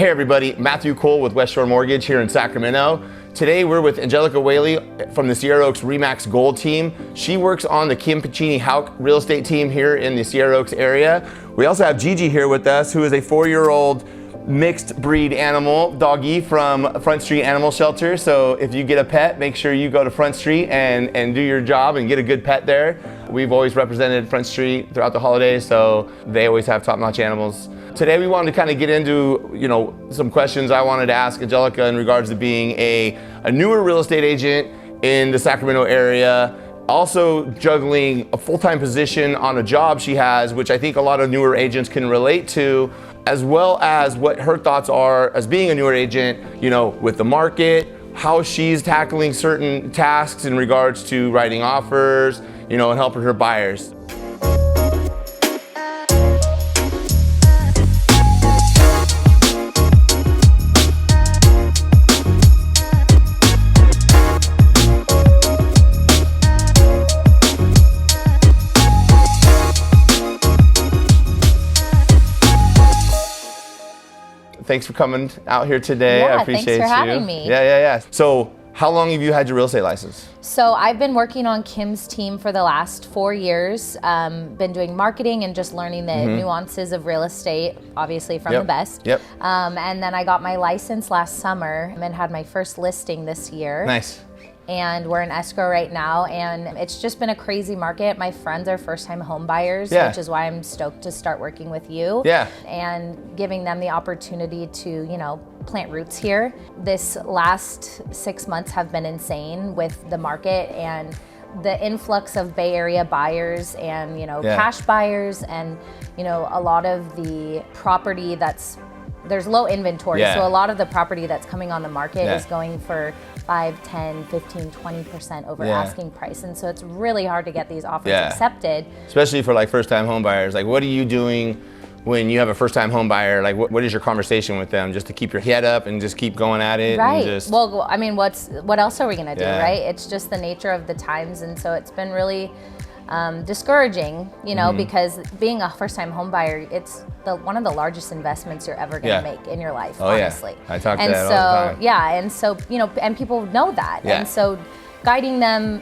Hey everybody, Matthew Cole with West Shore Mortgage here in Sacramento. Today we're with Angelica Whaley from the Sierra Oaks Remax Gold team. She works on the Kim Pacini Hauk real estate team here in the Sierra Oaks area. We also have Gigi here with us, who is a 4-year-old mixed breed animal doggy from Front Street Animal Shelter. So if you get a pet, make sure you go to Front Street and do your job and get a good pet there. We've always represented Front Street throughout the holidays, so they always have top-notch animals. Today we wanted to kind of get into, some questions I wanted to ask Angelica in regards to being a newer real estate agent in the Sacramento area, also juggling a full-time position on a job she has, which I think a lot of newer agents can relate to, as well as what her thoughts are as being a newer agent, with the market, how she's tackling certain tasks in regards to writing offers, and helping her buyers. Thanks for coming out here today. Yeah, I appreciate thanks for having me. Yeah. So how long have you had your real estate license? So I've been working on Kim's team for the last 4 years. Been doing marketing and just learning the nuances of real estate, obviously from the best. Yep. And then I got my license last summer and had my first listing this year. Nice. And we're in escrow right now, and it's just been a crazy market. My friends are first-time home buyers, which is why I'm stoked to start working with you. Yeah. And giving them the opportunity to, plant roots here. This last 6 months have been insane with the market and the influx of Bay Area buyers and, cash buyers and, a lot of the property there's low inventory. So a lot of the property that's coming on the market is going for 5, 10, 15, 20% over asking price. And so it's really hard to get these offers accepted. Especially for like first-time home buyers. Like, what are you doing when you have a first-time home buyer? Like, what is your conversation with them? Just to keep your head up and just keep going at it? Right. And just... Well, I mean, what else are we gonna do, right? It's just the nature of the times. And so it's been really discouraging, because being a first-time home buyer, it's one of the largest investments you're ever going to make in your life, honestly. I talk to that all the time. And so, and people know that. And so guiding them,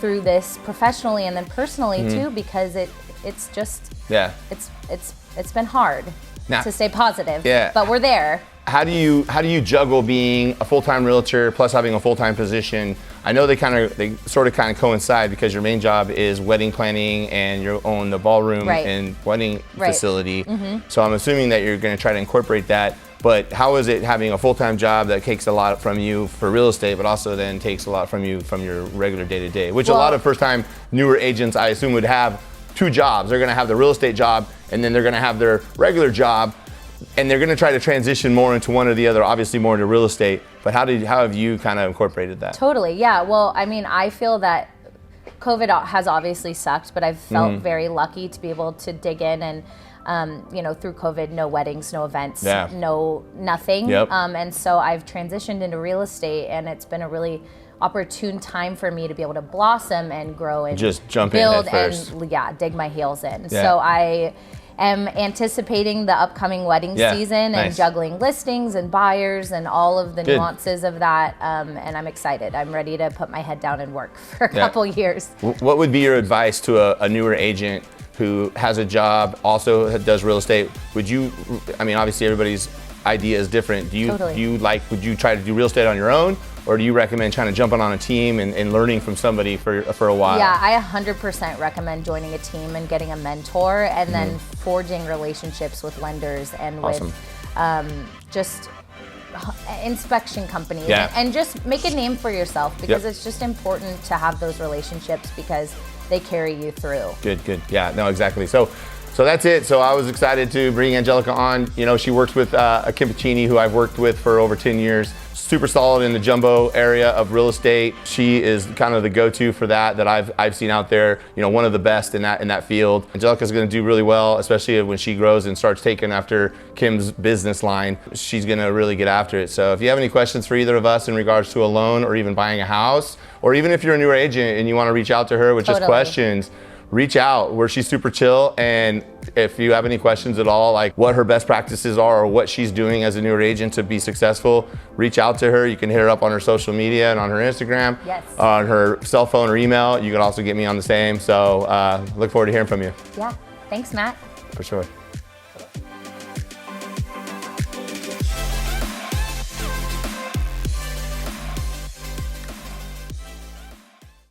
through this professionally and then personally too, because it's just, it's been hard to stay positive, but we're there. How do you juggle being a full-time realtor plus having a full-time position? I know they sort of coincide because your main job is wedding planning and you own the ballroom and wedding facility. So I'm assuming that you're going to try to incorporate that. But how is it having a full-time job that takes a lot from you for real estate, but also then takes a lot from you from your regular day-to-day, which a lot of first-time newer agents, I assume, would have 2 jobs. They're going to have the real estate job and then they're going to have their regular job. And they're going to try to transition more into one or the other, obviously more into real estate. But how have you kind of incorporated that? Totally, yeah. Well, I mean, I feel that COVID has obviously sucked, but I've felt very lucky to be able to dig in and, through COVID, no weddings, no events, no nothing. And so I've transitioned into real estate, and it's been a really opportune time for me to be able to blossom and grow and just jump build in head first. And dig my heels in. So I am anticipating the upcoming wedding season and juggling listings and buyers and all of the nuances of that. And I'm excited. I'm ready to put my head down and work for a couple years. What would be your advice to a newer agent who has a job, also does real estate? Would you, obviously everybody's idea is different. Would you try to do real estate on your own? Or do you recommend trying to jump on a team and learning from somebody for a while? Yeah, I 100% recommend joining a team and getting a mentor and then forging relationships with lenders and with just inspection companies and just make a name for yourself because it's just important to have those relationships because they carry you through. Good. Yeah, no, exactly. So that's it. So I was excited to bring Angelica on. She works with Kim Pacini, who I've worked with for over 10 years. Super solid in the jumbo area of real estate. She is kind of the go-to for that I've seen out there. One of the best in that field. Angelica's going to do really well, especially when she grows and starts taking after Kim's business line. She's going to really get after it. So if you have any questions for either of us in regards to a loan or even buying a house, or even if you're a newer agent and you want to reach out to her with just questions, reach out where she's super chill. And if you have any questions at all, like what her best practices are or what she's doing as a newer agent to be successful, reach out to her. You can hit her up on her social media and on her Instagram, yes, on her cell phone or email. You can also get me on the same. So look forward to hearing from you. Yeah, thanks, Matt. For sure.